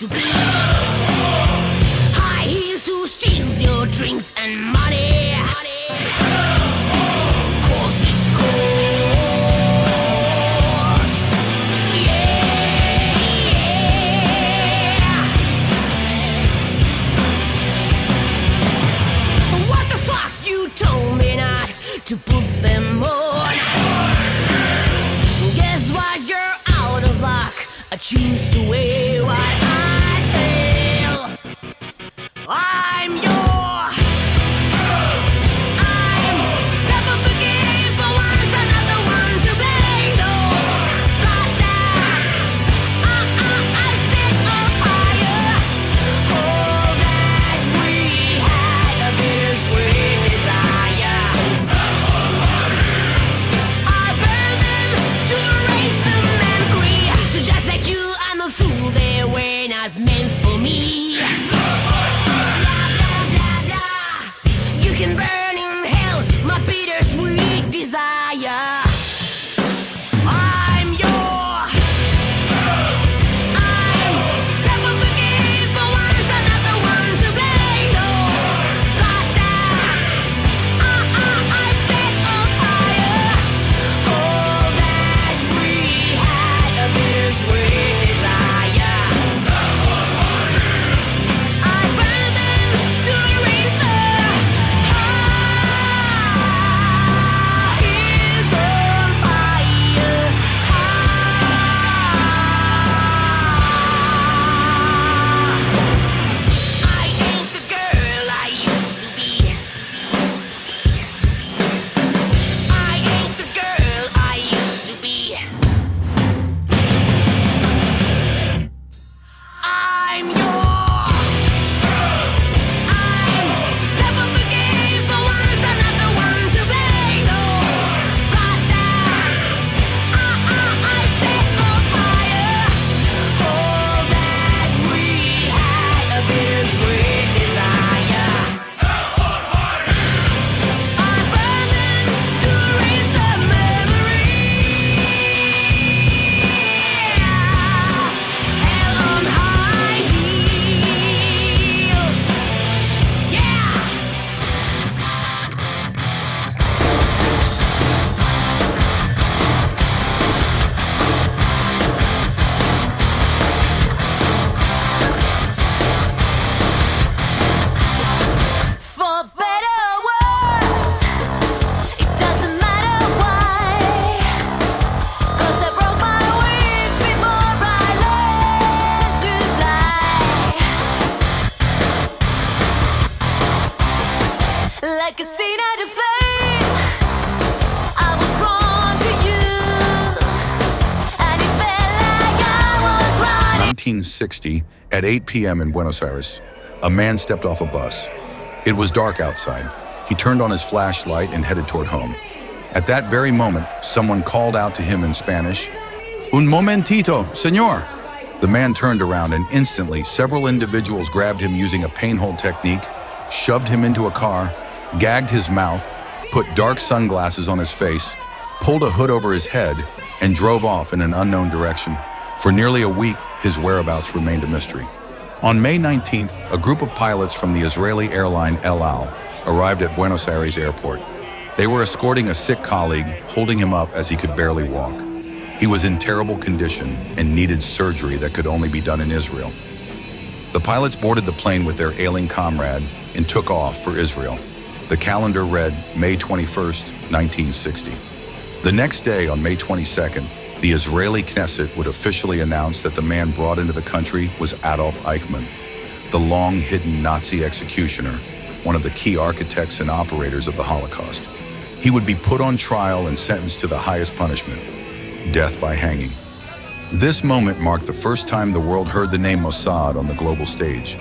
to be. High heels who steals your drinks and money. Cause it's course. Yeah, yeah. What the fuck, you told me not to put them on. Guess what, you're out of luck. I choose to weigh what I feel. I'm top of the game for once, another one to blame. Don't start down. I set on fire. Oh, that we had a bittersweet desire. I burn them to erase the memory. So just like you, I'm a fool. They were not meant for me. Blah, blah, blah, blah. You can burn in hell my bittersweet desire. I'm top of the game for once, another one to blame. Don't start down. I set on fire. Oh, that we had a bittersweet desire. I burn them to erase the heart is on fire. I ain't the girl I used to be. I ain't the girl I used to be. I'm top of the game for once, another one to blame. Don't start down. I set on fire. Oh, that we had a bittersweet desire. I burn them to erase the memory. Hell on high heels. Yeah. For better or worse, it doesn't matter why. 'Cause I broke my wings before I learned to fly. Like a sinner to fame, I was drawn to you, and it felt like I was running. 1960, at 8 p.m. in Buenos Aires, a man stepped off a bus. It was dark outside. He turned on his flashlight and headed toward home. At that very moment, someone called out to him in Spanish, "Un momentito, señor." The man turned around and instantly several individuals grabbed him using a pain-hold technique, shoved him into a car, gagged his mouth, put dark sunglasses on his face, pulled a hood over his head, and drove off in an unknown direction. For nearly a week, his whereabouts remained a mystery. On May 19th, a group of pilots from the Israeli airline El Al arrived at Buenos Aires airport. They were escorting a sick colleague, holding him up as he could barely walk. He was in terrible condition and needed surgery that could only be done in Israel. The pilots boarded the plane with their ailing comrade and took off for Israel. The calendar read May 21st, 1960. The next day, on May 22nd, the Israeli Knesset would officially announce that the man brought into the country was Adolf Eichmann, the long-hidden Nazi executioner, one of the key architects and operators of the Holocaust. He would be put on trial and sentenced to the highest punishment, death by hanging. This moment marked the first time the world heard the name Mossad on the global stage,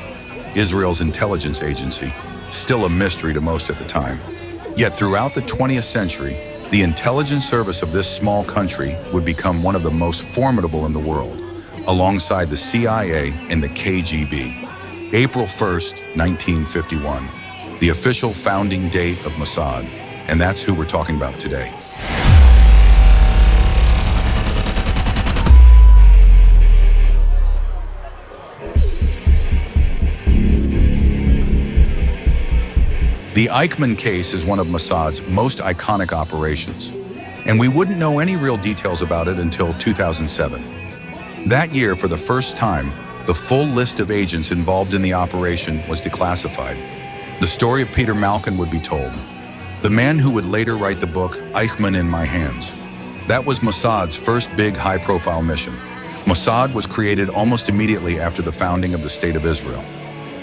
Israel's intelligence agency, still a mystery to most at the time. Yet throughout the 20th century, the intelligence service of this small country would become one of the most formidable in the world, alongside the CIA and the KGB. April 1st, 1951, the official founding date of Mossad, and that's who we're talking about today. The Eichmann case is one of Mossad's most iconic operations, and we wouldn't know any real details about it until 2007. That year, for the first time, the full list of agents involved in the operation was declassified. The story of Peter Malkin would be told, the man who would later write the book Eichmann in My Hands. That was Mossad's first big high-profile mission. Mossad was created almost immediately after the founding of the State of Israel.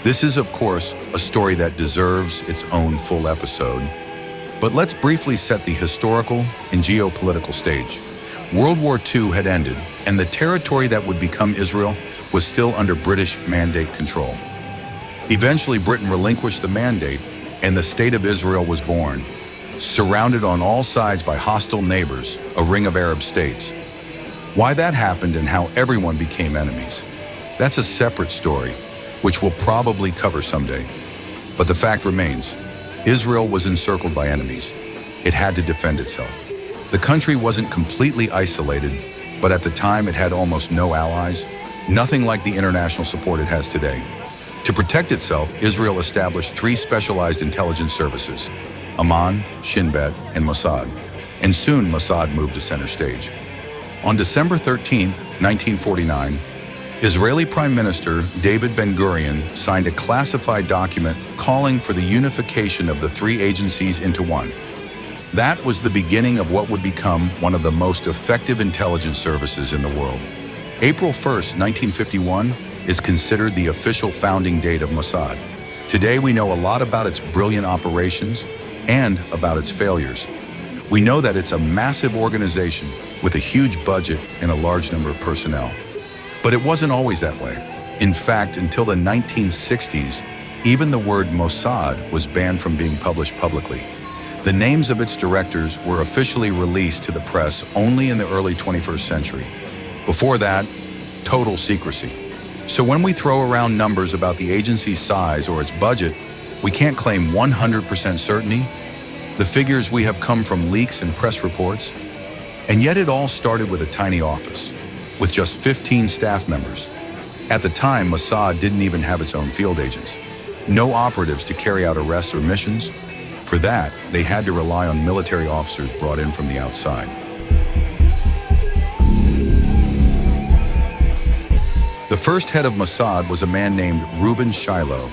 This is, of course, a story that deserves its own full episode. But let's briefly set the historical and geopolitical stage. World War II had ended, and the territory that would become Israel was still under British mandate control. Eventually, Britain relinquished the mandate, and the State of Israel was born, surrounded on all sides by hostile neighbors, a ring of Arab states. Why that happened and how everyone became enemies, that's a separate story, which we'll probably cover someday. But the fact remains, Israel was encircled by enemies. It had to defend itself. The country wasn't completely isolated, but at the time it had almost no allies, nothing like the international support it has today. To protect itself, Israel established 3 specialized intelligence services, Amman, Shin Bet, and Mossad. And soon Mossad moved to center stage. On December 13, 1949, Israeli Prime Minister David Ben-Gurion signed a classified document calling for the unification of the 3 agencies into one. That was the beginning of what would become one of the most effective intelligence services in the world. April 1st, 1951 is considered the official founding date of Mossad. Today we know a lot about its brilliant operations and about its failures. We know that it's a massive organization with a huge budget and a large number of personnel. But it wasn't always that way. In fact, until the 1960s, even the word Mossad was banned from being published publicly. The names of its directors were officially released to the press only in the early 21st century. Before that, total secrecy. So when we throw around numbers about the agency's size or its budget, we can't claim 100% certainty. The figures we have come from leaks and press reports. And yet it all started with a tiny office, with just 15 staff members. At the time, Mossad didn't even have its own field agents. No operatives to carry out arrests or missions. For that, they had to rely on military officers brought in from the outside. The first head of Mossad was a man named Reuven Shiloh.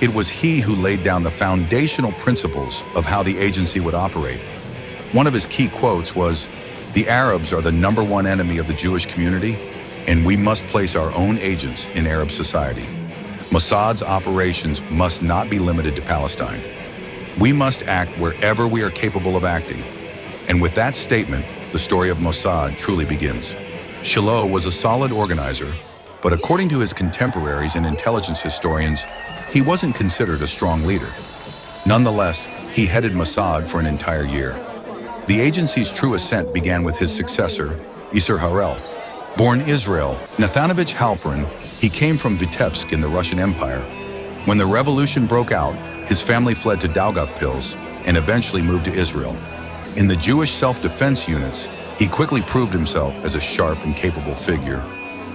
It was he who laid down the foundational principles of how the agency would operate. One of his key quotes was, "The Arabs are the #1 enemy of the Jewish community, and we must place our own agents in Arab society. Mossad's operations must not be limited to Palestine. We must act wherever we are capable of acting." And with that statement, the story of Mossad truly begins. Shiloh was a solid organizer, but according to his contemporaries and intelligence historians, he wasn't considered a strong leader. Nonetheless, he headed Mossad for an entire year. The agency's true ascent began with his successor, Isser Harel. Born Israel, Nathanovich Halperin, he came from Vitebsk in the Russian Empire. When the revolution broke out, his family fled to Daugavpils and eventually moved to Israel. In the Jewish self-defense units, he quickly proved himself as a sharp and capable figure,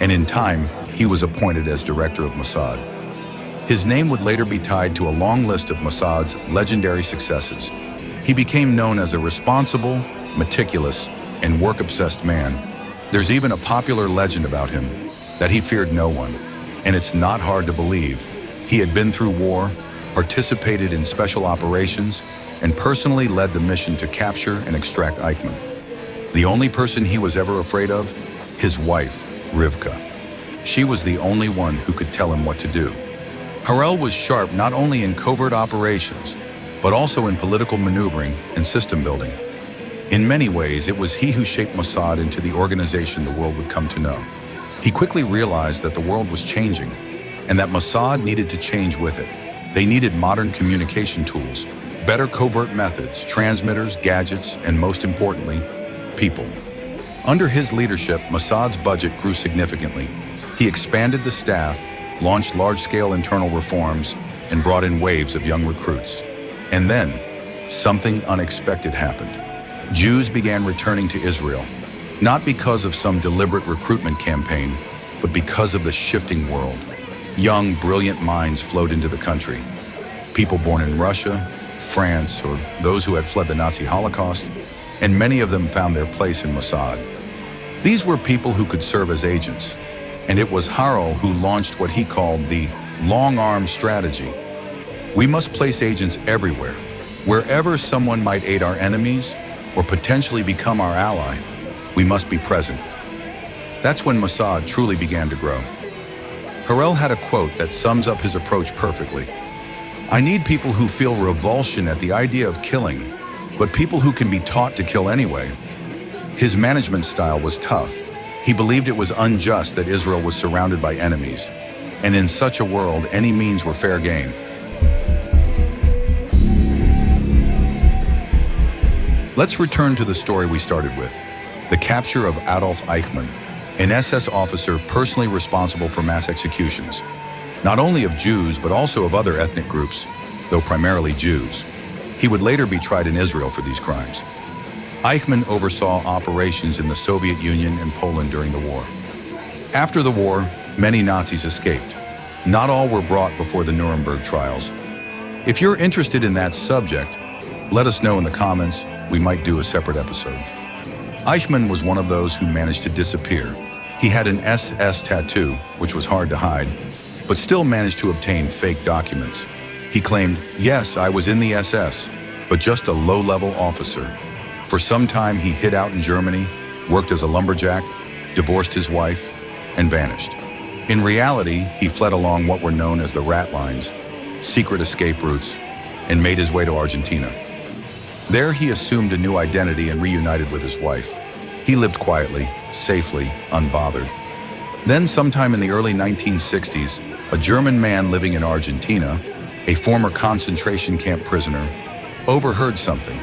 and in time, he was appointed as director of Mossad. His name would later be tied to a long list of Mossad's legendary successes. He became known as a responsible, meticulous, and work-obsessed man. There's even a popular legend about him, that he feared no one, and it's not hard to believe. He had been through war, participated in special operations, and personally led the mission to capture and extract Eichmann. The only person he was ever afraid of? His wife, Rivka. She was the only one who could tell him what to do. Harel was sharp not only in covert operations, but also in political maneuvering and system building. In many ways, it was he who shaped Mossad into the organization the world would come to know. He quickly realized that the world was changing, and that Mossad needed to change with it. They needed modern communication tools, better covert methods, transmitters, gadgets, and most importantly, people. Under his leadership, Mossad's budget grew significantly. He expanded the staff, launched large-scale internal reforms, and brought in waves of young recruits. And then, something unexpected happened. Jews began returning to Israel, not because of some deliberate recruitment campaign, but because of the shifting world. Young, brilliant minds flowed into the country. People born in Russia, France, or those who had fled the Nazi Holocaust, and many of them found their place in Mossad. These were people who could serve as agents, and it was Harel who launched what he called the long-arm strategy. We must place agents everywhere. Wherever someone might aid our enemies or potentially become our ally, we must be present. That's when Mossad truly began to grow. Harel had a quote that sums up his approach perfectly. I need people who feel revulsion at the idea of killing, but people who can be taught to kill anyway. His management style was tough. He believed it was unjust that Israel was surrounded by enemies, and in such a world, any means were fair game. Let's return to the story we started with, the capture of Adolf Eichmann, an SS officer personally responsible for mass executions, not only of Jews but also of other ethnic groups, though primarily Jews. He would later be tried in Israel for these crimes. Eichmann oversaw operations in the Soviet Union and Poland during the war. After the war, many Nazis escaped. Not all were brought before the Nuremberg trials. If you're interested in that subject, let us know in the comments. We might do a separate episode. Eichmann was one of those who managed to disappear. He had an SS tattoo, which was hard to hide, but still managed to obtain fake documents. He claimed, yes, I was in the SS, but just a low-level officer. For some time, he hid out in Germany, worked as a lumberjack, divorced his wife, and vanished. In reality, he fled along what were known as the rat lines, secret escape routes, and made his way to Argentina. There, he assumed a new identity and reunited with his wife. He lived quietly, safely, unbothered. Then, sometime in the early 1960s, a German man living in Argentina, a former concentration camp prisoner, overheard something.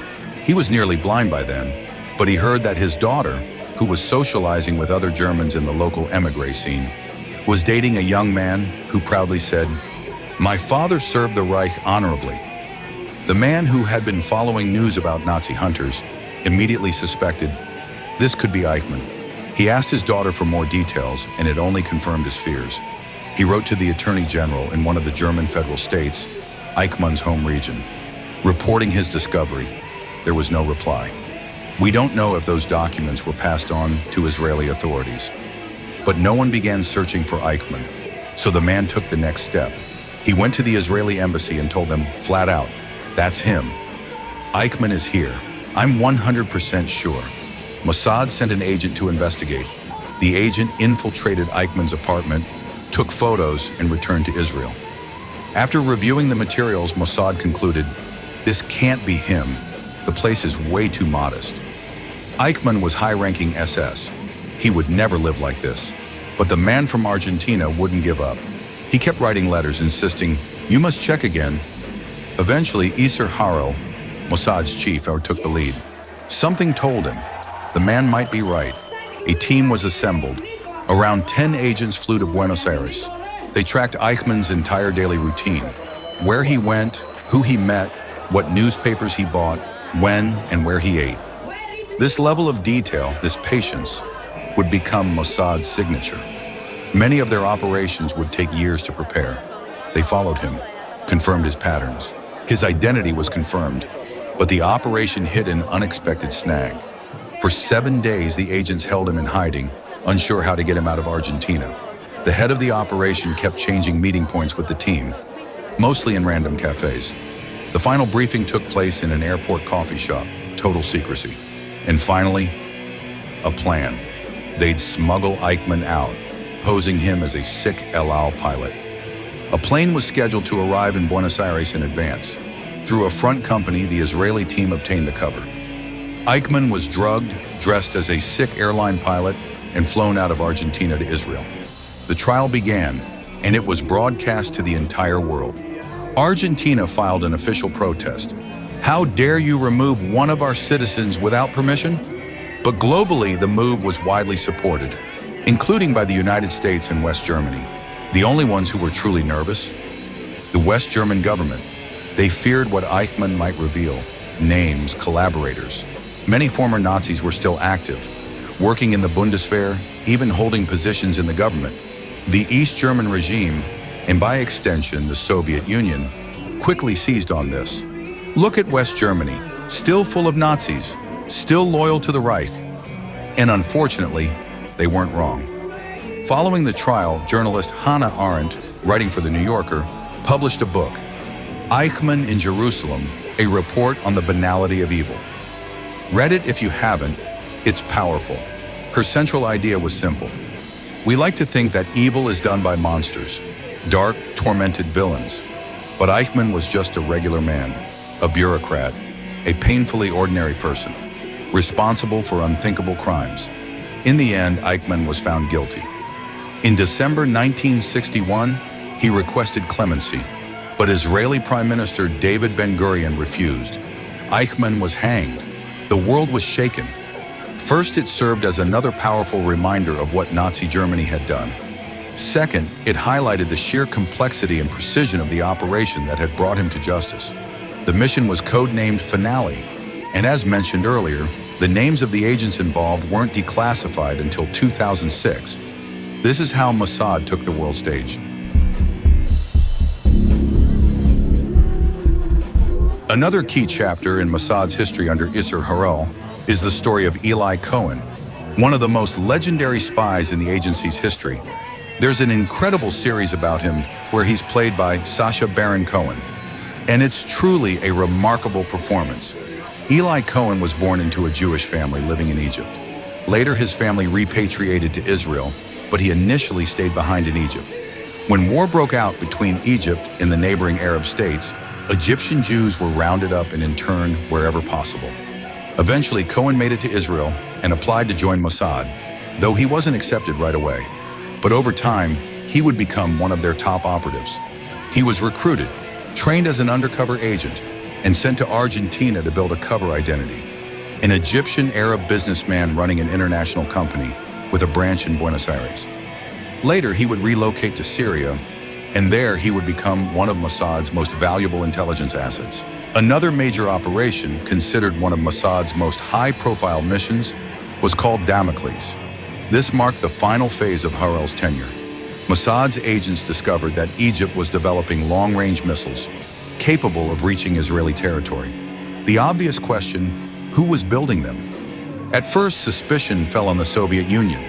He was nearly blind by then, but he heard that his daughter, who was socializing with other Germans in the local émigré scene, was dating a young man who proudly said, "My father served the Reich honorably." The man, who had been following news about Nazi hunters, immediately suspected this could be Eichmann. He asked his daughter for more details, and it only confirmed his fears. He wrote to the Attorney General in one of the German federal states, Eichmann's home region, reporting his discovery. There was no reply. We don't know if those documents were passed on to Israeli authorities. But no one began searching for Eichmann, so the man took the next step. He went to the Israeli embassy and told them, flat out, that's him. Eichmann is here. I'm 100% sure. Mossad sent an agent to investigate. The agent infiltrated Eichmann's apartment, took photos, and returned to Israel. After reviewing the materials, Mossad concluded, this can't be him. The place is way too modest. Eichmann was high-ranking SS. He would never live like this. But the man from Argentina wouldn't give up. He kept writing letters insisting, you must check again. Eventually, Isser Harel, Mossad's chief, took the lead. Something told him the man might be right. A team was assembled. Around 10 agents flew to Buenos Aires. They tracked Eichmann's entire daily routine, where he went, who he met, what newspapers he bought, when and where he ate. This level of detail, this patience, would become Mossad's signature. Many of their operations would take years to prepare. They followed him, confirmed his patterns. His identity was confirmed, but the operation hit an unexpected snag. For 7 days, the agents held him in hiding, unsure how to get him out of Argentina. The head of the operation kept changing meeting points with the team, mostly in random cafes. The final briefing took place in an airport coffee shop, total secrecy. And finally, a plan. They'd smuggle Eichmann out, posing him as a sick El Al pilot. A plane was scheduled to arrive in Buenos Aires in advance. Through a front company, the Israeli team obtained the cover. Eichmann was drugged, dressed as a sick airline pilot, and flown out of Argentina to Israel. The trial began, and it was broadcast to the entire world. Argentina filed an official protest. How dare you remove one of our citizens without permission? But globally, the move was widely supported, including by the United States and West Germany. The only ones who were truly nervous? The West German government. They feared what Eichmann might reveal, names, collaborators. Many former Nazis were still active, working in the Bundeswehr, even holding positions in the government. The East German regime, and by extension the Soviet Union, quickly seized on this. Look at West Germany, still full of Nazis, still loyal to the Reich. And unfortunately, they weren't wrong. Following the trial, journalist Hannah Arendt, writing for The New Yorker, published a book, Eichmann in Jerusalem, a report on the banality of evil. Read it if you haven't, it's powerful. Her central idea was simple. We like to think that evil is done by monsters, dark, tormented villains. But Eichmann was just a regular man, a bureaucrat, a painfully ordinary person, responsible for unthinkable crimes. In the end, Eichmann was found guilty. In December 1961, he requested clemency, but Israeli Prime Minister David Ben-Gurion refused. Eichmann was hanged. The world was shaken. First, it served as another powerful reminder of what Nazi Germany had done. Second, it highlighted the sheer complexity and precision of the operation that had brought him to justice. The mission was codenamed Finale, and as mentioned earlier, the names of the agents involved weren't declassified until 2006. This is how Mossad took the world stage. Another key chapter in Mossad's history under Isser Harel is the story of Eli Cohen, one of the most legendary spies in the agency's history. There's an incredible series about him where he's played by Sacha Baron Cohen, and it's truly a remarkable performance. Eli Cohen was born into a Jewish family living in Egypt. Later, his family repatriated to Israel, but he initially stayed behind in Egypt. When war broke out between Egypt and the neighboring Arab states, Egyptian Jews were rounded up and interned wherever possible. Eventually, Cohen made it to Israel and applied to join Mossad, though he wasn't accepted right away. But over time, he would become one of their top operatives. He was recruited, trained as an undercover agent, and sent to Argentina to build a cover identity. An Egyptian Arab businessman running an international company with a branch in Buenos Aires. Later, he would relocate to Syria, and there he would become one of Mossad's most valuable intelligence assets. Another major operation, considered one of Mossad's most high-profile missions, was called Damocles. This marked the final phase of Harel's tenure. Mossad's agents discovered that Egypt was developing long-range missiles, capable of reaching Israeli territory. The obvious question, who was building them? At first, suspicion fell on the Soviet Union,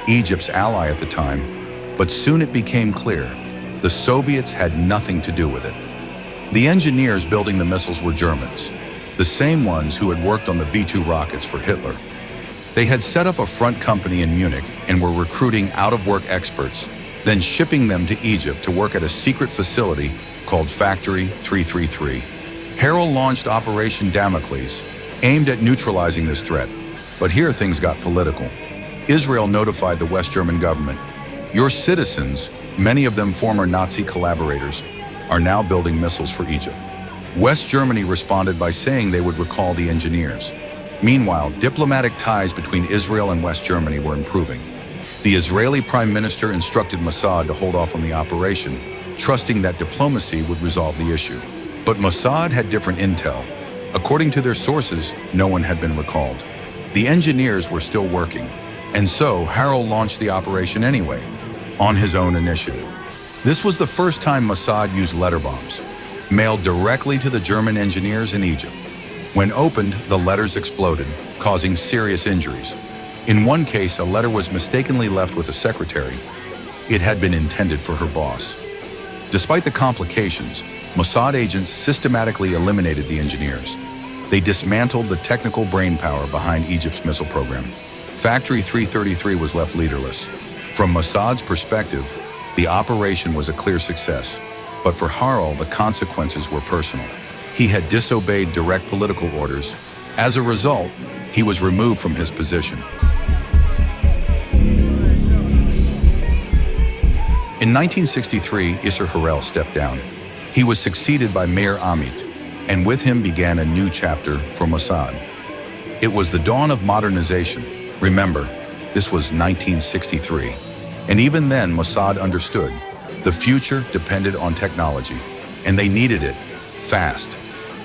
Egypt's ally at the time, but soon it became clear the Soviets had nothing to do with it. The engineers building the missiles were Germans, the same ones who had worked on the V-2 rockets for Hitler. They had set up a front company in Munich and were recruiting out-of-work experts, then shipping them to Egypt to work at a secret facility called Factory 333. Harel launched Operation Damocles, aimed at neutralizing this threat. But here things got political. Israel notified the West German government, "Your citizens, many of them former Nazi collaborators, are now building missiles for Egypt." West Germany responded by saying they would recall the engineers. Meanwhile, diplomatic ties between Israel and West Germany were improving. The Israeli Prime Minister instructed Mossad to hold off on the operation, trusting that diplomacy would resolve the issue. But Mossad had different intel. According to their sources, no one had been recalled. The engineers were still working, and so Harel launched the operation anyway, on his own initiative. This was the first time Mossad used letter bombs, mailed directly to the German engineers in Egypt. When opened, the letters exploded, causing serious injuries. In one case, a letter was mistakenly left with a secretary. It had been intended for her boss. Despite the complications, Mossad agents systematically eliminated the engineers. They dismantled the technical brainpower behind Egypt's missile program. Factory 333 was left leaderless. From Mossad's perspective, the operation was a clear success. But for Harel, the consequences were personal. He had disobeyed direct political orders. As a result, he was removed from his position. In 1963, Isser Harel stepped down. He was succeeded by Meir Amit, and with him began a new chapter for Mossad. It was the dawn of modernization. Remember, this was 1963. And even then, Mossad understood the future depended on technology, and they needed it fast.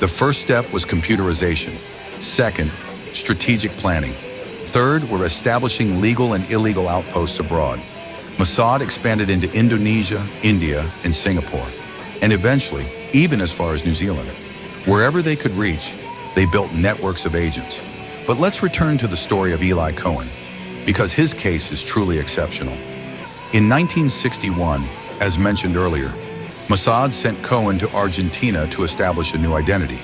The first step was computerization. Second, strategic planning. Third, were establishing legal and illegal outposts abroad. Mossad expanded into Indonesia, India, and Singapore, and eventually, even as far as New Zealand. Wherever they could reach, they built networks of agents. But let's return to the story of Eli Cohen, because his case is truly exceptional. In 1961, as mentioned earlier, Mossad sent Cohen to Argentina to establish a new identity.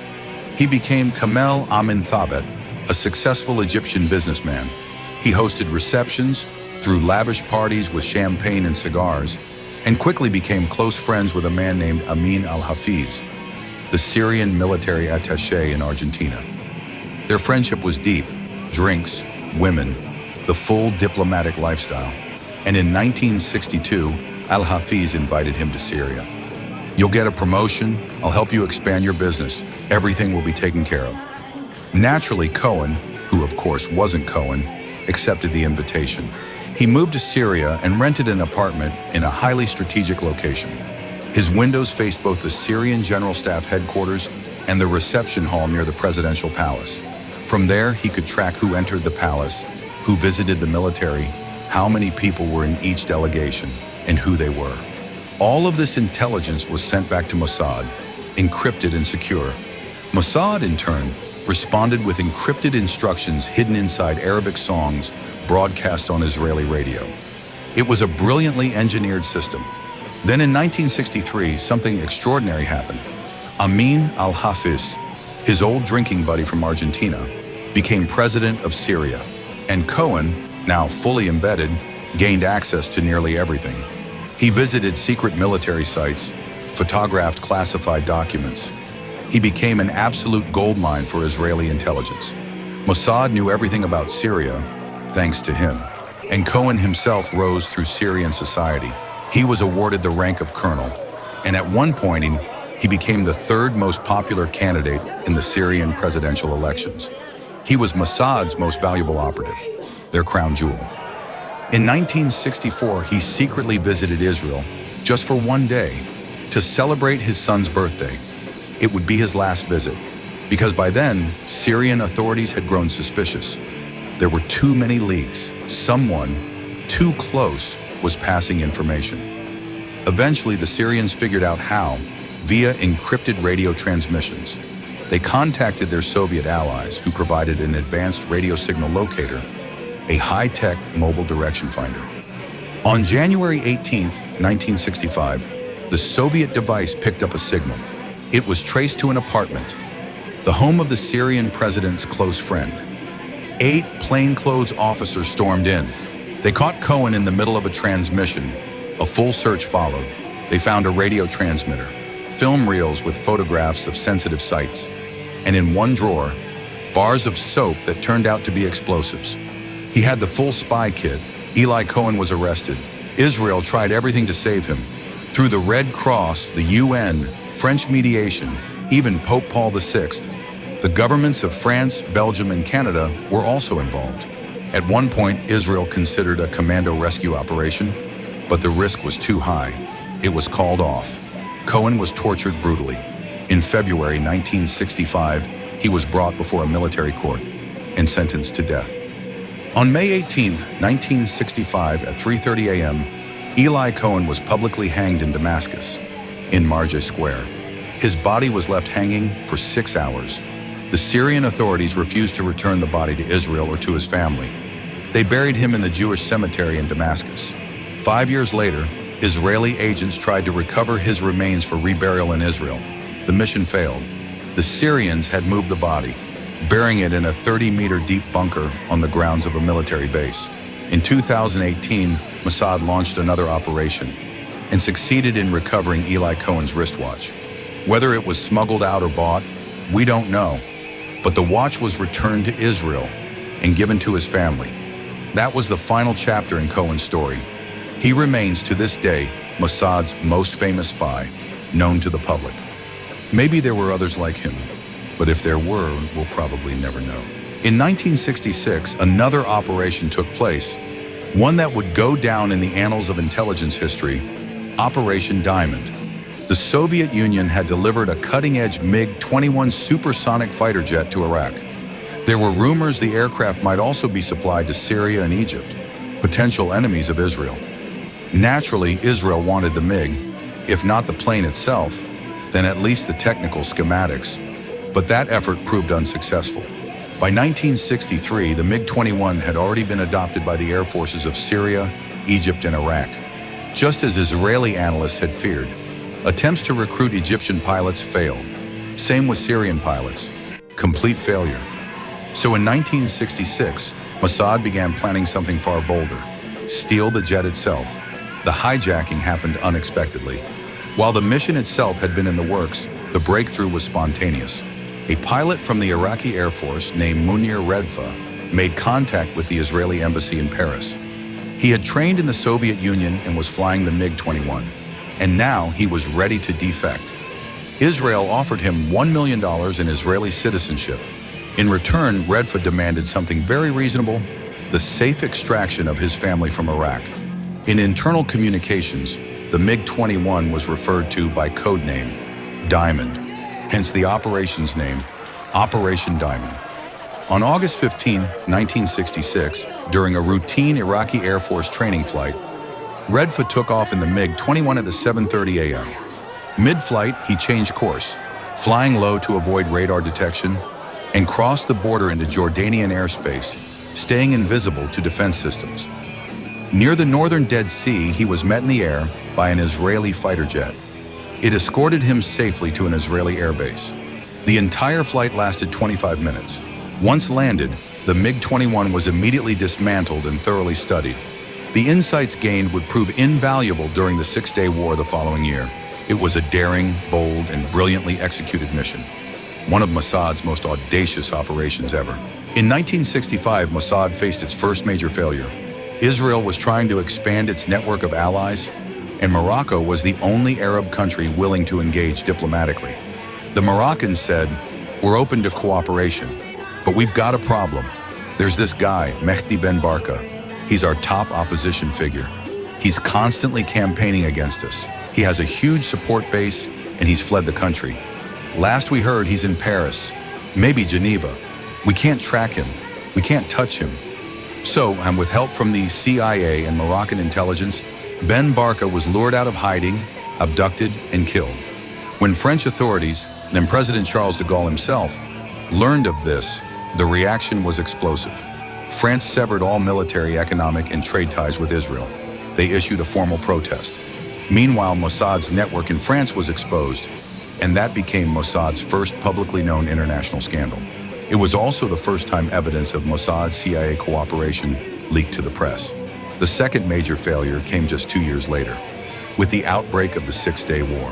He became Kamel Amin Thabet, a successful Egyptian businessman. He hosted receptions, threw lavish parties with champagne and cigars, and quickly became close friends with a man named Amin al-Hafiz, the Syrian military attaché in Argentina. Their friendship was deep: drinks, women, the full diplomatic lifestyle. And in 1962, al-Hafiz invited him to Syria. "You'll get a promotion, I'll help you expand your business, everything will be taken care of." Naturally, Cohen, who of course wasn't Cohen, accepted the invitation. He moved to Syria and rented an apartment in a highly strategic location. His windows faced both the Syrian General Staff headquarters and the reception hall near the presidential palace. From there, he could track who entered the palace, who visited the military, how many people were in each delegation, and who they were. All of this intelligence was sent back to Mossad, encrypted and secure. Mossad, in turn, responded with encrypted instructions hidden inside Arabic songs broadcast on Israeli radio. It was a brilliantly engineered system. Then in 1963, something extraordinary happened. Amin al-Hafiz, his old drinking buddy from Argentina, became president of Syria, and Cohen, now fully embedded, gained access to nearly everything. He visited secret military sites, photographed classified documents. He became an absolute goldmine for Israeli intelligence. Mossad knew everything about Syria, thanks to him, and Cohen himself rose through Syrian society. He was awarded the rank of colonel, and at one point he became the third most popular candidate in the Syrian presidential elections. He was Mossad's most valuable operative, their crown jewel. In 1964, he secretly visited Israel just for one day to celebrate his son's birthday. It would be his last visit, because by then, Syrian authorities had grown suspicious. There were too many leaks. Someone, too close, was passing information. Eventually, the Syrians figured out how, via encrypted radio transmissions. They contacted their Soviet allies, who provided an advanced radio signal locator, a high-tech mobile direction finder. On January 18, 1965, the Soviet device picked up a signal. It was traced to an apartment, the home of the Syrian president's close friend. 8 plainclothes officers stormed in. They caught Cohen in the middle of a transmission. A full search followed. They found a radio transmitter, film reels with photographs of sensitive sites, and in one drawer, bars of soap that turned out to be explosives. He had the full spy kit. Eli Cohen was arrested. Israel tried everything to save him. Through the Red Cross, the UN, French mediation, even Pope Paul VI, the governments of France, Belgium, and Canada were also involved. At one point, Israel considered a commando rescue operation, but the risk was too high. It was called off. Cohen was tortured brutally. In February 1965, he was brought before a military court and sentenced to death. On May 18, 1965, at 3:30 a.m., Eli Cohen was publicly hanged in Damascus, in Marjah Square. His body was left hanging for 6 hours. The Syrian authorities refused to return the body to Israel or to his family. They buried him in the Jewish cemetery in Damascus. 5 years later, Israeli agents tried to recover his remains for reburial in Israel. The mission failed. The Syrians had moved the body, burying it in a 30-meter deep bunker on the grounds of a military base. In 2018, Mossad launched another operation and succeeded in recovering Eli Cohen's wristwatch. Whether it was smuggled out or bought, we don't know, but the watch was returned to Israel and given to his family. That was the final chapter in Cohen's story. He remains to this day Mossad's most famous spy, known to the public. Maybe there were others like him, but if there were, we'll probably never know. In 1966, another operation took place, one that would go down in the annals of intelligence history, Operation Diamond. The Soviet Union had delivered a cutting-edge MiG-21 supersonic fighter jet to Iraq. There were rumors the aircraft might also be supplied to Syria and Egypt, potential enemies of Israel. Naturally, Israel wanted the MiG, if not the plane itself, then at least the technical schematics, But that effort proved unsuccessful. By 1963, the MiG-21 had already been adopted by the air forces of Syria, Egypt, and Iraq. Just as Israeli analysts had feared, attempts to recruit Egyptian pilots failed. Same with Syrian pilots. Complete failure. So in 1966, Mossad began planning something far bolder: steal the jet itself. The hijacking happened unexpectedly. While the mission itself had been in the works, the breakthrough was spontaneous. A pilot from the Iraqi Air Force named Munir Redfa made contact with the Israeli embassy in Paris. He had trained in the Soviet Union and was flying the MiG-21, and now he was ready to defect. Israel offered him $1 million in Israeli citizenship. In return, Redfa demanded something very reasonable: the safe extraction of his family from Iraq. In internal communications, the MiG-21 was referred to by code name Diamond, hence the operations name, Operation Diamond. On August 15, 1966, during a routine Iraqi Air Force training flight, Redfa took off in the MiG-21 at 7:30 a.m. Mid-flight, he changed course, flying low to avoid radar detection, and crossed the border into Jordanian airspace, staying invisible to defense systems. Near the northern Dead Sea, he was met in the air by an Israeli fighter jet. It escorted him safely to an Israeli airbase. The entire flight lasted 25 minutes. Once landed, the MiG-21 was immediately dismantled and thoroughly studied. The insights gained would prove invaluable during the Six-Day War the following year. It was a daring, bold, and brilliantly executed mission, one of Mossad's most audacious operations ever. In 1965, Mossad faced its first major failure. Israel was trying to expand its network of allies, and Morocco was the only Arab country willing to engage diplomatically. The Moroccans said, "We're open to cooperation, but we've got a problem. There's this guy, Mehdi Ben Barka. He's our top opposition figure. He's constantly campaigning against us. He has a huge support base, and he's fled the country. Last we heard, he's in Paris, maybe Geneva. We can't track him. We can't touch him." So, and with help from the CIA and Moroccan intelligence, Ben Barka was lured out of hiding, abducted, and killed. When French authorities, and President Charles de Gaulle himself, learned of this, the reaction was explosive. France severed all military, economic, and trade ties with Israel. They issued a formal protest. Meanwhile, Mossad's network in France was exposed, and that became Mossad's first publicly known international scandal. It was also the first time evidence of Mossad-CIA cooperation leaked to the press. The second major failure came just 2 years later, with the outbreak of the Six-Day War.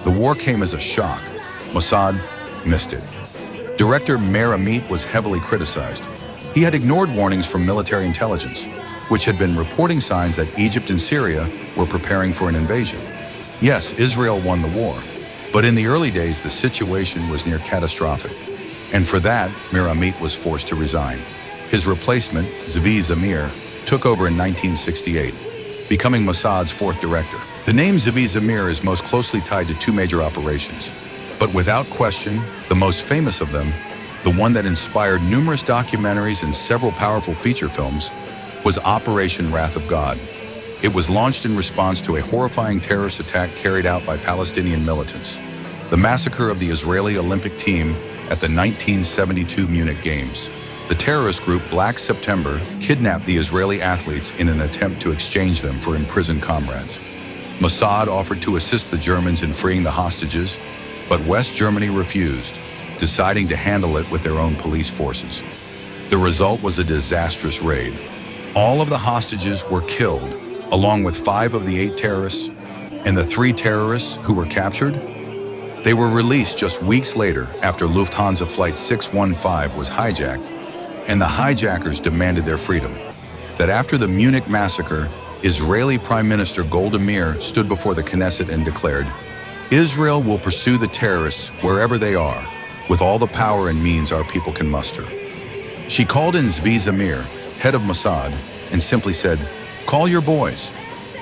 The war came as a shock. Mossad missed it. Director Mire was heavily criticized. He had ignored warnings from military intelligence, which had been reporting signs that Egypt and Syria were preparing for an invasion. Yes, Israel won the war, but in the early days, the situation was near catastrophic. And for that, Mire was forced to resign. His replacement, Zvi Zamir, took over in 1968, becoming Mossad's fourth director. The name Zvi Zamir is most closely tied to two major operations, but without question, the most famous of them, the one that inspired numerous documentaries and several powerful feature films, was Operation Wrath of God. It was launched in response to a horrifying terrorist attack carried out by Palestinian militants, the massacre of the Israeli Olympic team at the 1972 Munich Games. The terrorist group Black September kidnapped the Israeli athletes in an attempt to exchange them for imprisoned comrades. Mossad offered to assist the Germans in freeing the hostages, but West Germany refused, deciding to handle it with their own police forces. The result was a disastrous raid. All of the hostages were killed, along with 5 of the 8 terrorists, and the 3 terrorists who were captured, they were released just weeks later after Lufthansa Flight 615 was hijacked, and the hijackers demanded their freedom. That after the Munich massacre, Israeli Prime Minister Golda Meir stood before the Knesset and declared, "Israel will pursue the terrorists wherever they are, with all the power and means our people can muster." She called in Zvi Zamir, head of Mossad, and simply said, "Call your boys."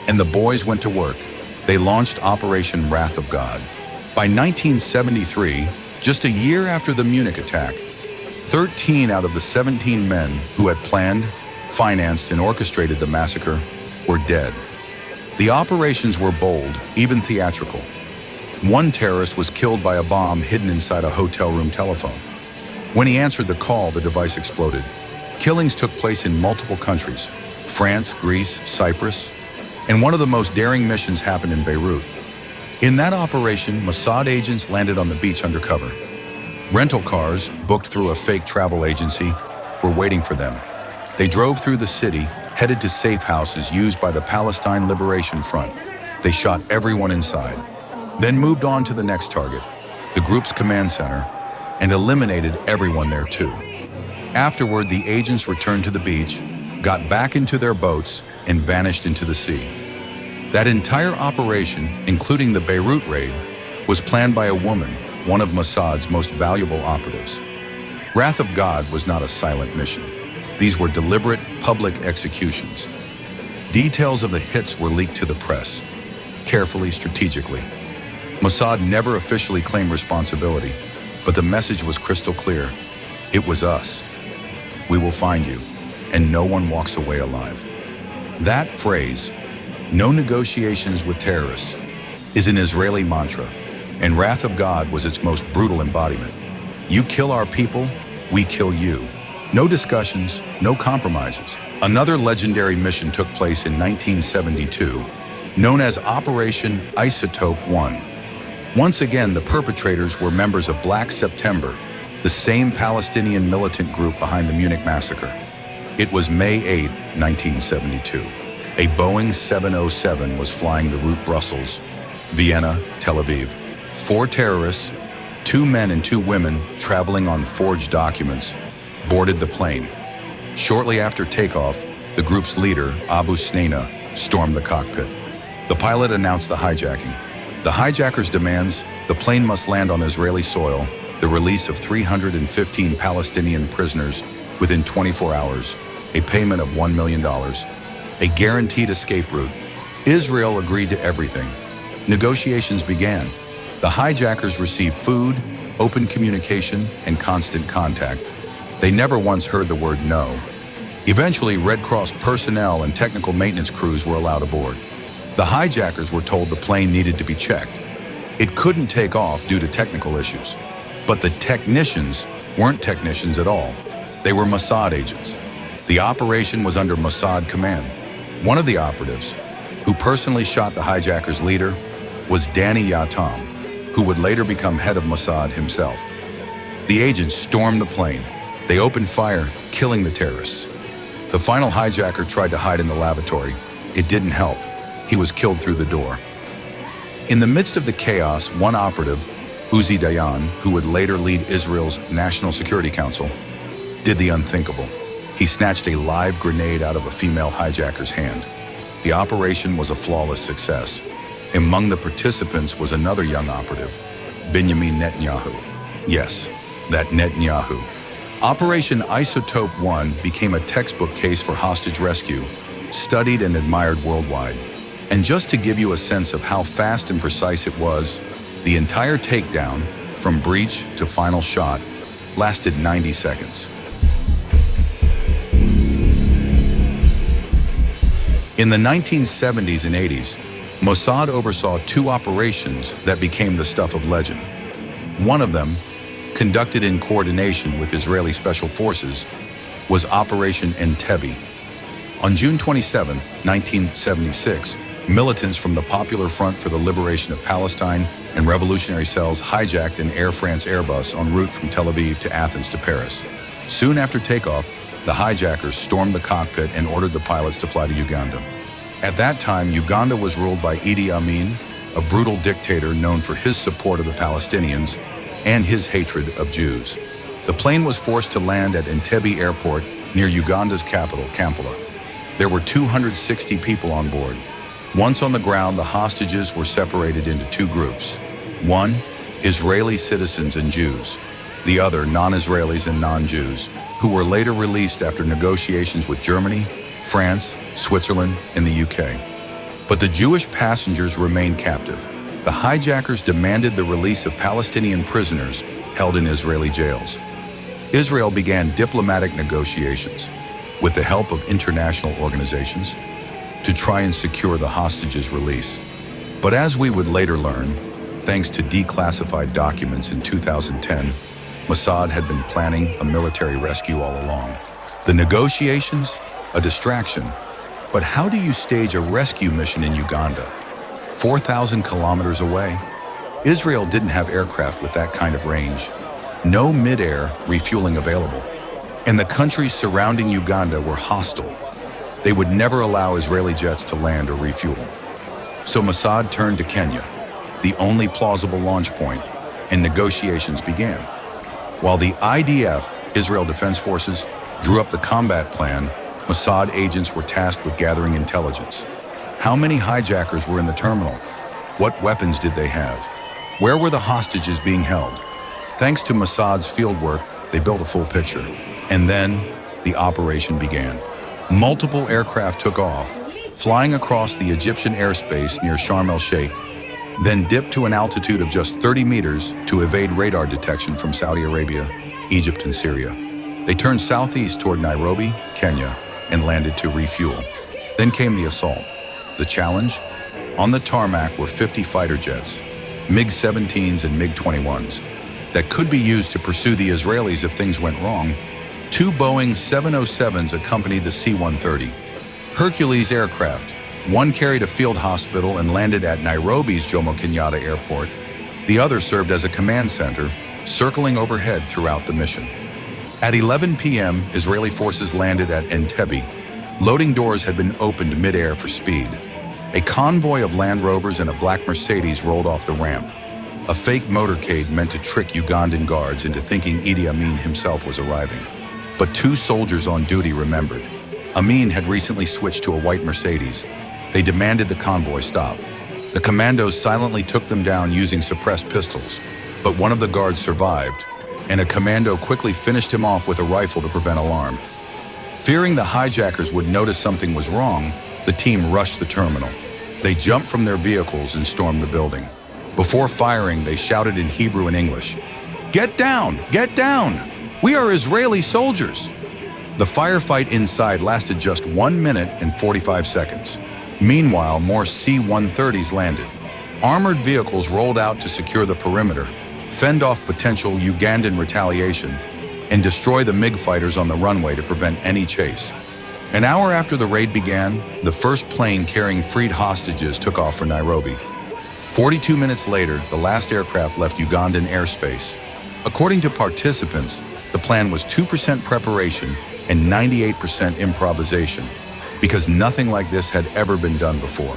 And the boys went to work. They launched Operation Wrath of God. By 1973, just a year after the Munich attack, 13 out of the 17 men who had planned, financed, and orchestrated the massacre were dead. The operations were bold, even theatrical. One terrorist was killed by a bomb hidden inside a hotel room telephone. When he answered the call, the device exploded. Killings took place in multiple countries: France, Greece, Cyprus, and one of the most daring missions happened in Beirut. In that operation, Mossad agents landed on the beach undercover. Rental cars, booked through a fake travel agency, were waiting for them. They drove through the city, headed to safe houses used by the Palestine Liberation Front. They shot everyone inside, then moved on to the next target, the group's command center, and eliminated everyone there too. Afterward, the agents returned to the beach, got back into their boats, and vanished into the sea. That entire operation, including the Beirut raid, was planned by a woman, one of Mossad's most valuable operatives. Wrath of God was not a silent mission. These were deliberate, public executions. Details of the hits were leaked to the press, carefully, strategically. Mossad never officially claimed responsibility, but the message was crystal clear. It was us. We will find you, and no one walks away alive. That phrase, no negotiations with terrorists, is an Israeli mantra, and Wrath of God was its most brutal embodiment. You kill our people, we kill you. No discussions, no compromises. Another legendary mission took place in 1972, known as Operation Isotope 1. Once again, the perpetrators were members of Black September, the same Palestinian militant group behind the Munich massacre. It was May 8, 1972. A Boeing 707 was flying the route Brussels, Vienna, Tel Aviv. 4 terrorists, 2 men and 2 women traveling on forged documents, boarded the plane. Shortly after takeoff, the group's leader, Abu Sneina, stormed the cockpit. The pilot announced the hijacking. The hijackers' demands: the plane must land on Israeli soil, the release of 315 Palestinian prisoners within 24 hours, a payment of $1 million, a guaranteed escape route. Israel agreed to everything. Negotiations began. The hijackers received food, open communication, and constant contact. They never once heard the word no. Eventually, Red Cross personnel and technical maintenance crews were allowed aboard. The hijackers were told the plane needed to be checked. It couldn't take off due to technical issues. But the technicians weren't technicians at all. They were Mossad agents. The operation was under Mossad command. One of the operatives, who personally shot the hijackers' leader, was Danny Yatam, who would later become head of Mossad himself. The agents stormed the plane. They opened fire, killing the terrorists. The final hijacker tried to hide in the lavatory. It didn't help. He was killed through the door. In the midst of the chaos, one operative, Uzi Dayan, who would later lead Israel's National Security Council, did the unthinkable. He snatched a live grenade out of a female hijacker's hand. The operation was a flawless success. Among the participants was another young operative, Benjamin Netanyahu. Yes, that Netanyahu. Operation Isotope 1 became a textbook case for hostage rescue, studied and admired worldwide. And just to give you a sense of how fast and precise it was, the entire takedown, from breach to final shot, lasted 90 seconds. In the 1970s and 80s, Mossad oversaw 2 operations that became the stuff of legend. One of them, conducted in coordination with Israeli Special Forces, was Operation Entebbe. On June 27, 1976, militants from the Popular Front for the Liberation of Palestine and revolutionary cells hijacked an Air France Airbus en route from Tel Aviv to Athens to Paris. Soon after takeoff, the hijackers stormed the cockpit and ordered the pilots to fly to Uganda. At that time, Uganda was ruled by Idi Amin, a brutal dictator known for his support of the Palestinians and his hatred of Jews. The plane was forced to land at Entebbe Airport near Uganda's capital, Kampala. There were 260 people on board. Once on the ground, the hostages were separated into 2 groups. One, Israeli citizens and Jews. The other, non-Israelis and non-Jews, who were later released after negotiations with Germany, France, Switzerland, and the UK. But the Jewish passengers remained captive. The hijackers demanded the release of Palestinian prisoners held in Israeli jails. Israel began diplomatic negotiations, with the help of international organizations, to try and secure the hostages' release. But as we would later learn, Thanks to declassified documents in 2010, Mossad had been planning a military rescue all along. The negotiations? A distraction. But how do you stage a rescue mission in Uganda? 4,000 kilometers away? Israel didn't have aircraft with that kind of range. No mid-air refueling available. And the countries surrounding Uganda were hostile. They would never allow Israeli jets to land or refuel. So Mossad turned to Kenya, the only plausible launch point, and negotiations began. While the IDF, Israel Defense Forces, drew up the combat plan, Mossad agents were tasked with gathering intelligence. How many hijackers were in the terminal? What weapons did they have? Where were the hostages being held? Thanks to Mossad's fieldwork, they built a full picture. And then, the operation began. Multiple aircraft took off, flying across the Egyptian airspace near Sharm el-Sheikh, then dipped to an altitude of just 30 meters to evade radar detection from Saudi Arabia, Egypt, and Syria. They turned southeast toward Nairobi, Kenya, and landed to refuel. Then came the assault. The challenge? On the tarmac were 50 fighter jets, MiG-17s and MiG-21s, that could be used to pursue the Israelis if things went wrong. 2 Boeing 707s accompanied the C-130. Hercules aircraft. One carried a field hospital and landed at Nairobi's Jomo Kenyatta Airport. The other served as a command center, circling overhead throughout the mission. At 11 p.m., Israeli forces landed at Entebbe. Loading doors had been opened mid-air for speed. A convoy of Land Rovers and a black Mercedes rolled off the ramp. A fake motorcade meant to trick Ugandan guards into thinking Idi Amin himself was arriving. But 2 soldiers on duty remembered. Amin had recently switched to a white Mercedes. They demanded the convoy stop. The commandos silently took them down using suppressed pistols, but one of the guards survived, and a commando quickly finished him off with a rifle to prevent alarm. Fearing the hijackers would notice something was wrong, the team rushed the terminal. They jumped from their vehicles and stormed the building. Before firing, they shouted in Hebrew and English, "Get down! Get down! We are Israeli soldiers!" The firefight inside lasted just 1 minute and 45 seconds. Meanwhile, more C-130s landed. Armored vehicles rolled out to secure the perimeter, fend off potential Ugandan retaliation, and destroy the MiG fighters on the runway to prevent any chase. An hour after the raid began, the first plane carrying freed hostages took off for Nairobi. 42 minutes later, the last aircraft left Ugandan airspace. According to participants, the plan was 2% preparation and 98% improvisation, because nothing like this had ever been done before.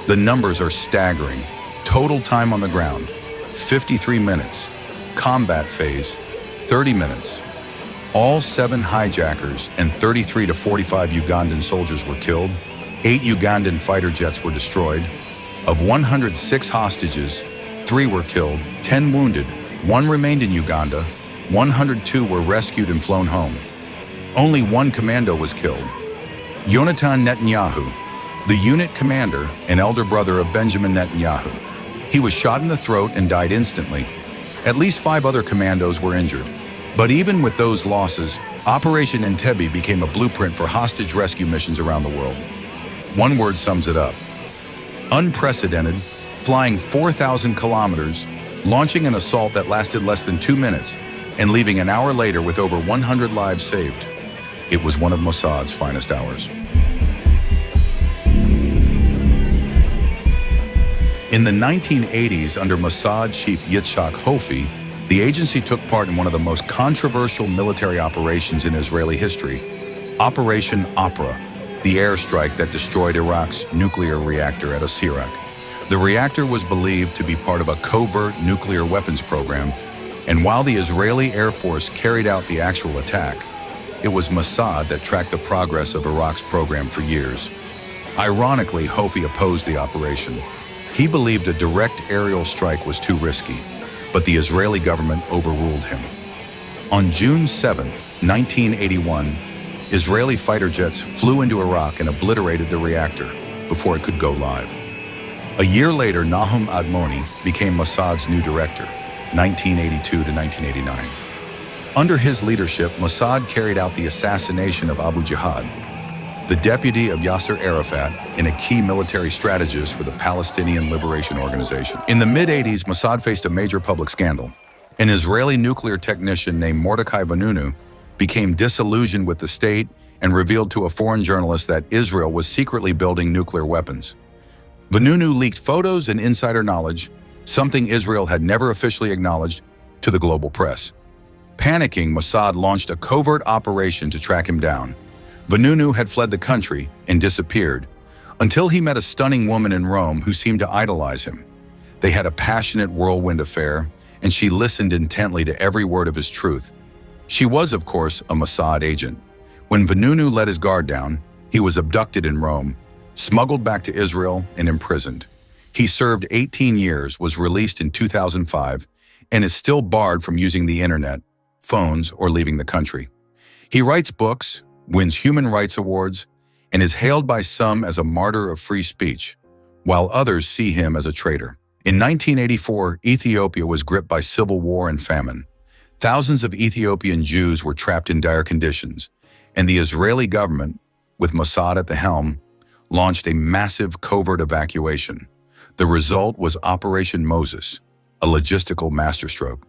The numbers are staggering. Total time on the ground, 53 minutes. Combat phase, 30 minutes. All 7 hijackers and 33 to 45 Ugandan soldiers were killed. 8 Ugandan fighter jets were destroyed. Of 106 hostages, 3 were killed, 10 wounded, 1 remained in Uganda, 102 were rescued and flown home. Only 1 commando was killed. Yonatan Netanyahu, the unit commander and elder brother of Benjamin Netanyahu. He was shot in the throat and died instantly. At least 5 other commandos were injured. But even with those losses, Operation Entebbe became a blueprint for hostage rescue missions around the world. One word sums it up. Unprecedented, flying 4,000 kilometers, launching an assault that lasted less than 2 minutes, and leaving an hour later with over 100 lives saved. It was one of Mossad's finest hours. In the 1980s, under Mossad chief Yitzhak Hofi, the agency took part in one of the most controversial military operations in Israeli history, Operation Opera, the airstrike that destroyed Iraq's nuclear reactor at Osirak. The reactor was believed to be part of a covert nuclear weapons program, and while the Israeli Air Force carried out the actual attack, it was Mossad that tracked the progress of Iraq's program for years. Ironically, Hofi opposed the operation. He believed a direct aerial strike was too risky, but the Israeli government overruled him. On June 7, 1981, Israeli fighter jets flew into Iraq and obliterated the reactor before it could go live. A year later, Nahum Admoni became Mossad's new director, 1982 to 1989. Under his leadership, Mossad carried out the assassination of Abu Jihad. the deputy of Yasser Arafat and a key military strategist for the Palestinian Liberation Organization. In the mid-80s, Mossad faced a major public scandal. An Israeli nuclear technician named Mordechai Vanunu became disillusioned with the state and revealed to a foreign journalist that Israel was secretly building nuclear weapons. Vanunu leaked photos and insider knowledge, something Israel had never officially acknowledged, to the global press. Panicking, Mossad launched a covert operation to track him down. Vanunu had fled the country and disappeared until he met a stunning woman in Rome who seemed to idolize him. They had a passionate whirlwind affair, and she listened intently to every word of his truth. She was, of course, a Mossad agent. When Vanunu let his guard down, he was abducted in Rome, smuggled back to Israel, and imprisoned. He served 18 years, was released in 2005, and is still barred from using the internet, phones, or leaving the country. He writes books, wins human rights awards, and is hailed by some as a martyr of free speech, while others see him as a traitor. In 1984, Ethiopia was gripped by civil war and famine. Thousands of Ethiopian Jews were trapped in dire conditions, and the Israeli government, with Mossad at the helm, launched a massive covert evacuation. The result was Operation Moses, a logistical masterstroke.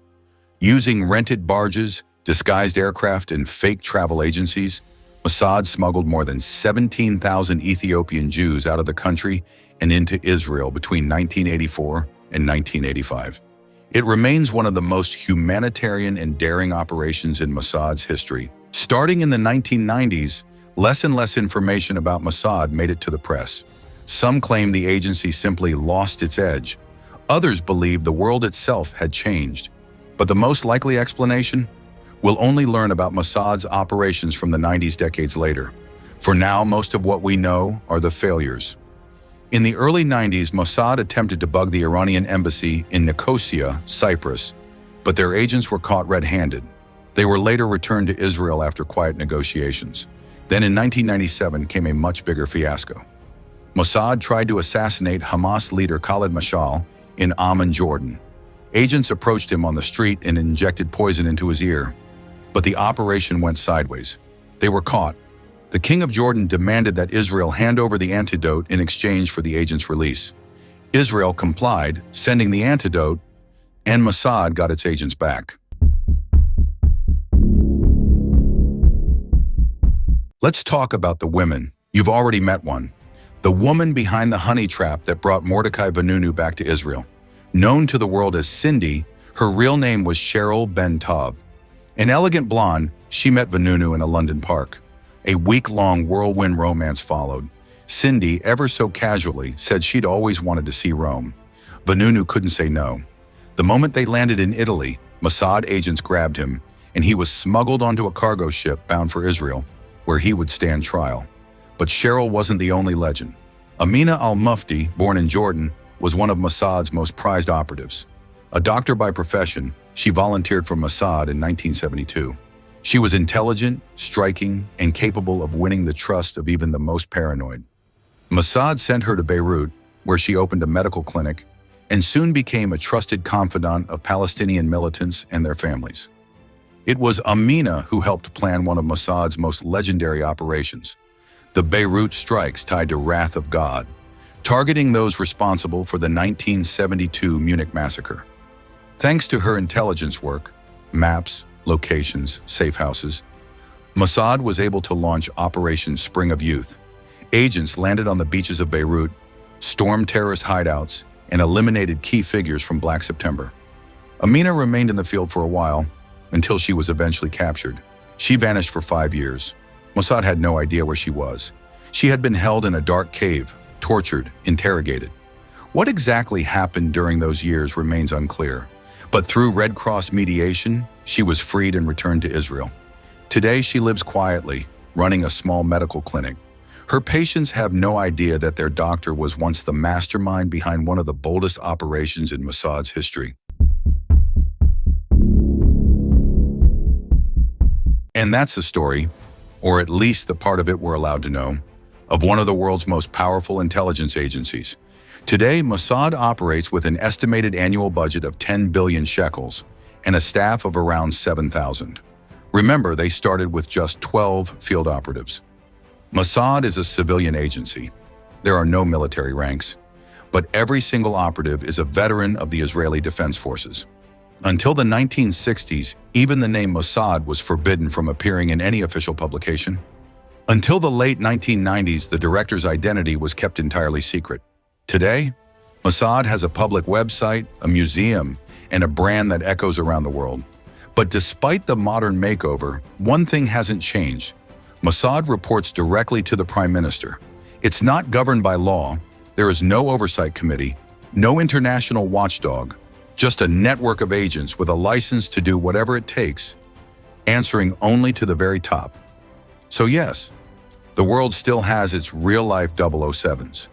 Using rented barges, disguised aircraft, and fake travel agencies, Mossad smuggled more than 17,000 Ethiopian Jews out of the country and into Israel between 1984 and 1985. It remains one of the most humanitarian and daring operations in Mossad's history. Starting in the 1990s, less and less information about Mossad made it to the press. Some claim the agency simply lost its edge. Others believe the world itself had changed. But the most likely explanation? We'll only learn about Mossad's operations from the 90s decades later. For now, most of what we know are the failures. In the early 90s, Mossad attempted to bug the Iranian embassy in Nicosia, Cyprus, but their agents were caught red-handed. They were later returned to Israel after quiet negotiations. Then in 1997 came a much bigger fiasco. Mossad tried to assassinate Hamas leader Khalid Mashal in Amman, Jordan. Agents approached him on the street and injected poison into his ear. But the operation went sideways. They were caught. The king of Jordan demanded that Israel hand over the antidote in exchange for the agent's release. Israel complied, sending the antidote, and Mossad got its agents back. Let's talk about the women. You've already met one. The woman behind the honey trap that brought Mordechai Vanunu back to Israel. Known to the world as Cindy, her real name was Cheryl Ben-Tov. An elegant blonde, she met Vanunu in a London park. A week-long whirlwind romance followed. Cindy, ever so casually, said she'd always wanted to see Rome. Vanunu couldn't say no. The moment they landed in Italy, Mossad agents grabbed him, and he was smuggled onto a cargo ship bound for Israel, where he would stand trial. But Cheryl wasn't the only legend. Amina al-Mufti, born in Jordan, was one of Mossad's most prized operatives. A doctor by profession, she volunteered for Mossad in 1972. She was intelligent, striking, and capable of winning the trust of even the most paranoid. Mossad sent her to Beirut, where she opened a medical clinic, and soon became a trusted confidant of Palestinian militants and their families. It was Amina who helped plan one of Mossad's most legendary operations, the Beirut strikes tied to Wrath of God, targeting those responsible for the 1972 Munich massacre. Thanks to her intelligence work, maps, locations, safe houses, Mossad was able to launch Operation Spring of Youth. Agents landed on the beaches of Beirut, stormed terrorist hideouts, and eliminated key figures from Black September. Amina remained in the field for a while, until she was eventually captured. She vanished for 5 years. Mossad had no idea where she was. She had been held in a dark cave, tortured, interrogated. What exactly happened during those years remains unclear, but through Red Cross mediation, she was freed and returned to Israel. Today, she lives quietly, running a small medical clinic. Her patients have no idea that their doctor was once the mastermind behind one of the boldest operations in Mossad's history. And that's the story, or at least the part of it we're allowed to know, of one of the world's most powerful intelligence agencies. Today, Mossad operates with an estimated annual budget of 10 billion shekels and a staff of around 7,000. Remember, they started with just 12 field operatives. Mossad is a civilian agency. There are no military ranks, but every single operative is a veteran of the Israeli Defense Forces. Until the 1960s, even the name Mossad was forbidden from appearing in any official publication. Until the late 1990s, the director's identity was kept entirely secret. Today, Mossad has a public website, a museum, and a brand that echoes around the world. But despite the modern makeover, one thing hasn't changed. Mossad reports directly to the Prime Minister. It's not governed by law. There is no oversight committee, no international watchdog, just a network of agents with a license to do whatever it takes, answering only to the very top. So yes, the world still has its real-life 007s.